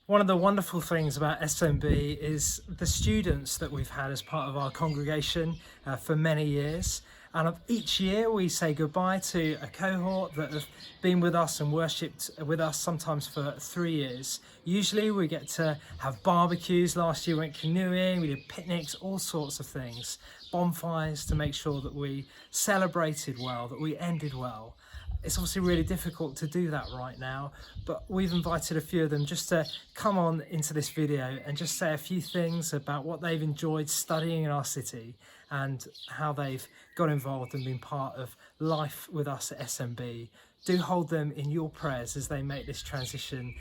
One of the wonderful things about SMB is the students that we've had as part of our congregation for many years. And each year we say goodbye to a cohort that have been with us and worshipped with us sometimes for 3 years. Usually we get to have barbecues. Last year we went canoeing, we did picnics, all sorts of things. Bonfires to make sure that we celebrated well, that we ended well. It's obviously really difficult to do that right now, but we've invited a few of them just to come on into this video and just say a few things about what they've enjoyed studying in our city and how they've got involved and been part of life with us at SMB. Do hold them in your prayers as they make this transition,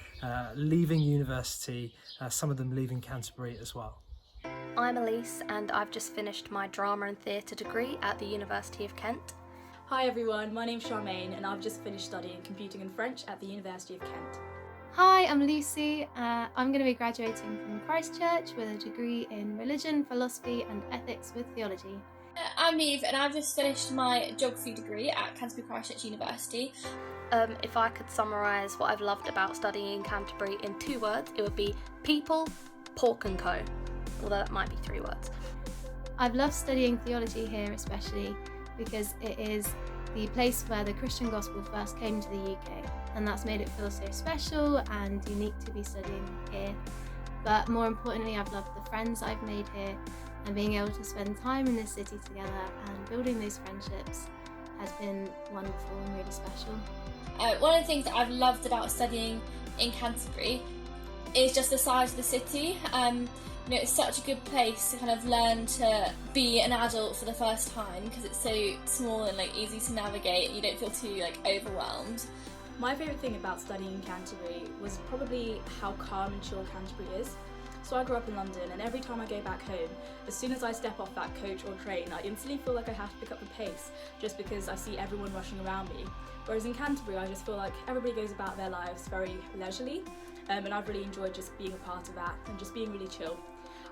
leaving university, some of them leaving Canterbury as well. I'm Elise and I've just finished my drama and theatre degree at the University of Kent. Hi everyone, my name's Charmaine and I've just finished studying computing and French at the University of Kent. Hi, I'm Lucy. I'm going to be graduating from Christchurch with a degree in religion, philosophy and ethics with theology. I'm Eve and I've just finished my geography degree at Canterbury Christchurch University. If I could summarise what I've loved about studying in Canterbury in 2 words, it would be people, pork and co, although that might be 3 words. I've loved studying theology here especially because it is the place where the Christian gospel first came to the UK, and that's made it feel so special and unique to be studying here. But more importantly, I've loved the friends I've made here, and being able to spend time in this city together and building those friendships has been wonderful and really special. One of the things that I've loved about studying in Canterbury is just the size of the city. It's such a good place to kind of learn to be an adult for the first time because it's so small and easy to navigate. You don't feel too overwhelmed. My favourite thing about studying in Canterbury was probably how calm and chill Canterbury is. So I grew up in London and every time I go back home, as soon as I step off that coach or train, I instantly feel like I have to pick up the pace just because I see everyone rushing around me. Whereas in Canterbury, I just feel like everybody goes about their lives very leisurely, and I've really enjoyed just being a part of that and just being really chill.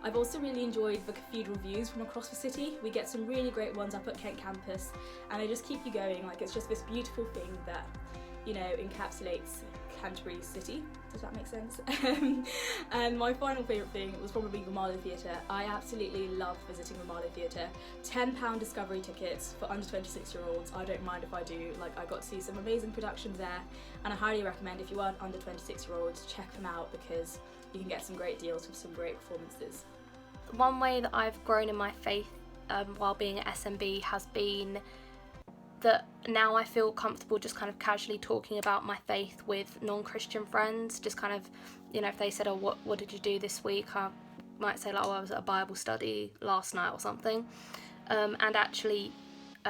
I've also really enjoyed the cathedral views from across the city. We get some really great ones up at Kent campus and they just keep you going. It's just this beautiful thing that, encapsulates Canterbury city. Does that make sense? And my final favourite thing was probably the Marlow Theatre. I absolutely love visiting the Marlow Theatre. £10 discovery tickets for under 26-year-olds. I don't mind if I do. I got to see some amazing productions there, and I highly recommend if you are under 26-year-olds, check them out because you can get some great deals with some great performances. One way that I've grown in my faith while being at SMB has been that now I feel comfortable just kind of casually talking about my faith with non-Christian friends, just kind of, if they said, oh, what did you do this week? I might say I was at a Bible study last night or something. And actually,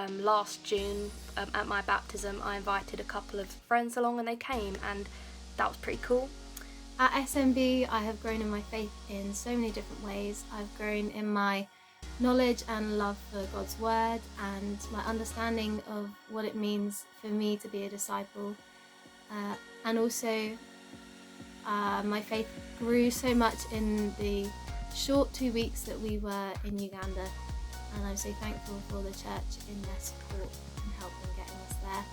last June at my baptism, I invited a couple of friends along and they came, and that was pretty cool. At SMB, I have grown in my faith in so many different ways. I've grown in my knowledge and love for God's word and my understanding of what it means for me to be a disciple. And also, my faith grew so much in the short 2 weeks that we were in Uganda. And I'm so thankful for the church in their support and help in getting us there.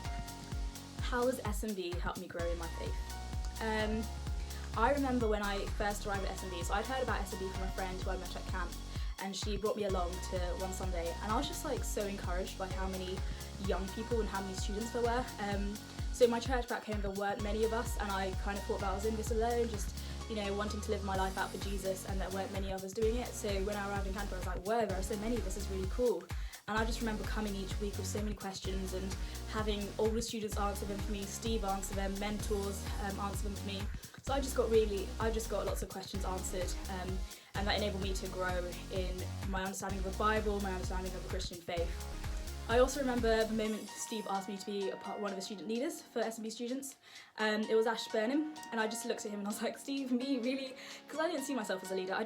How has SMB helped me grow in my faith? I remember when I first arrived at SMB, so I'd heard about SMB from a friend who I met at camp, and she brought me along to one Sunday, and I was just so encouraged by how many young people and how many students there were. So in my church back home there weren't many of us, and I kind of thought that I was in this alone, just wanting to live my life out for Jesus, and there weren't many others doing it. So when I arrived in Canterbury, I was like, whoa, there are so many, this is really cool. And I just remember coming each week with so many questions and having all the students answer them for me, Steve answer them, mentors answer them for me. So I just got lots of questions answered, and that enabled me to grow in my understanding of the Bible, my understanding of the Christian faith. I also remember the moment Steve asked me to be one of the student leaders for SMB students. It was Ash Burnham, and I just looked at him and I was like, Steve, me, really? Because I didn't see myself as a leader. I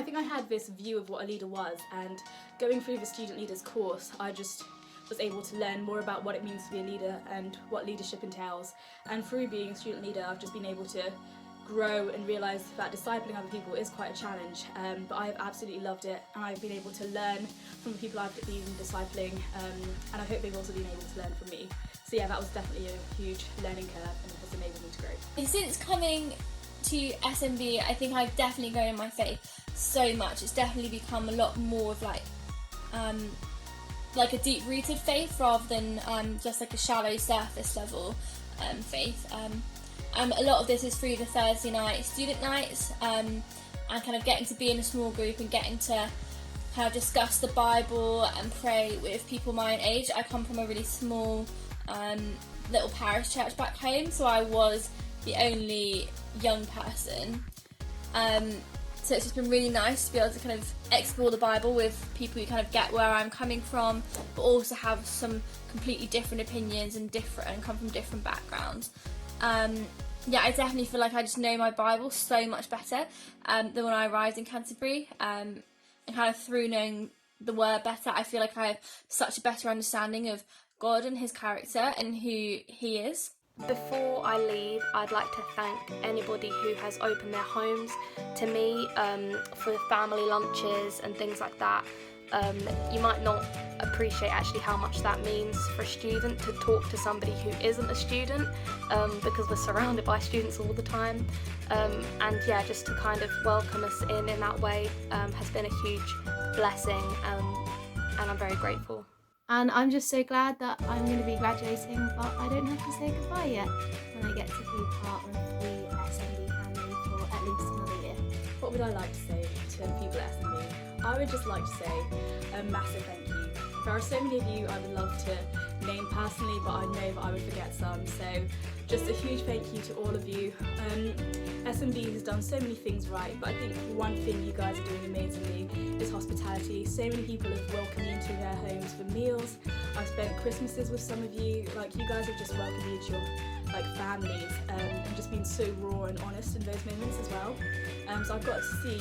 think I had this view of what a leader was, and going through the student leaders course, I just was able to learn more about what it means to be a leader and what leadership entails. And through being a student leader, I've just been able to grow and realise that discipling other people is quite a challenge, but I have absolutely loved it, and I've been able to learn from the people I've been discipling, and I hope they've also been able to learn from me. So yeah, that was definitely a huge learning curve and it has enabled me to grow. Since coming to SMB, I think I've definitely grown in my faith so much. It's definitely become a lot more of like a deep-rooted faith rather than just like a shallow surface level faith. A lot of this is through the Thursday night student nights and kind of getting to be in a small group and getting to kind of discuss the Bible and pray with people my own age. I come from a really small little parish church back home, so I was the only young person. So it's just been really nice to be able to kind of explore the Bible with people who kind of get where I'm coming from, but also have some completely different opinions and come from different backgrounds. Yeah, I definitely feel like I just know my Bible so much better than when I arrived in Canterbury. And kind of through knowing the Word better, I feel like I have such a better understanding of God and His character and who He is. Before I leave, I'd like to thank anybody who has opened their homes to me for family lunches and things like that. You might not appreciate actually how much that means for a student to talk to somebody who isn't a student, because we're surrounded by students all the time. And yeah, just to kind of welcome us in that way has been a huge blessing, and I'm very grateful. And I'm just so glad that I'm going to be graduating, but I don't have to say goodbye yet, and I get to be part of the SMB family for at least another year. What would I like to say to the people at SMB? I would just like to say a massive thank you. There are so many of you I would love to name personally, but I know that I would forget some, so just a huge thank you to all of you. SMB has done so many things right, but I think one thing you guys are doing amazingly is hospitality. So many people have welcomed me into their homes for meals. I've spent Christmases with some of you. Like, you guys have just welcomed me into your families, and just been so raw and honest in those moments as well. So I've got to see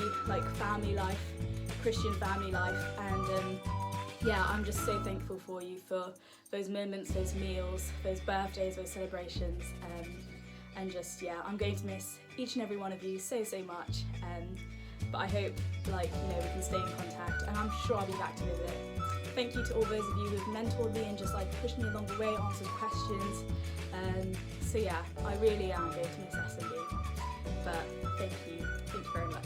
family life, Christian family life, and yeah, I'm just so thankful for you for those moments, those meals, those birthdays, those celebrations, and just, yeah, I'm going to miss each and every one of you so much, but I hope we can stay in contact, and I'm sure I'll be back to visit. Thank you to all those of you who've mentored me and just pushed me along the way, answered questions, so yeah, I really am going to miss SMB, but thank you very much.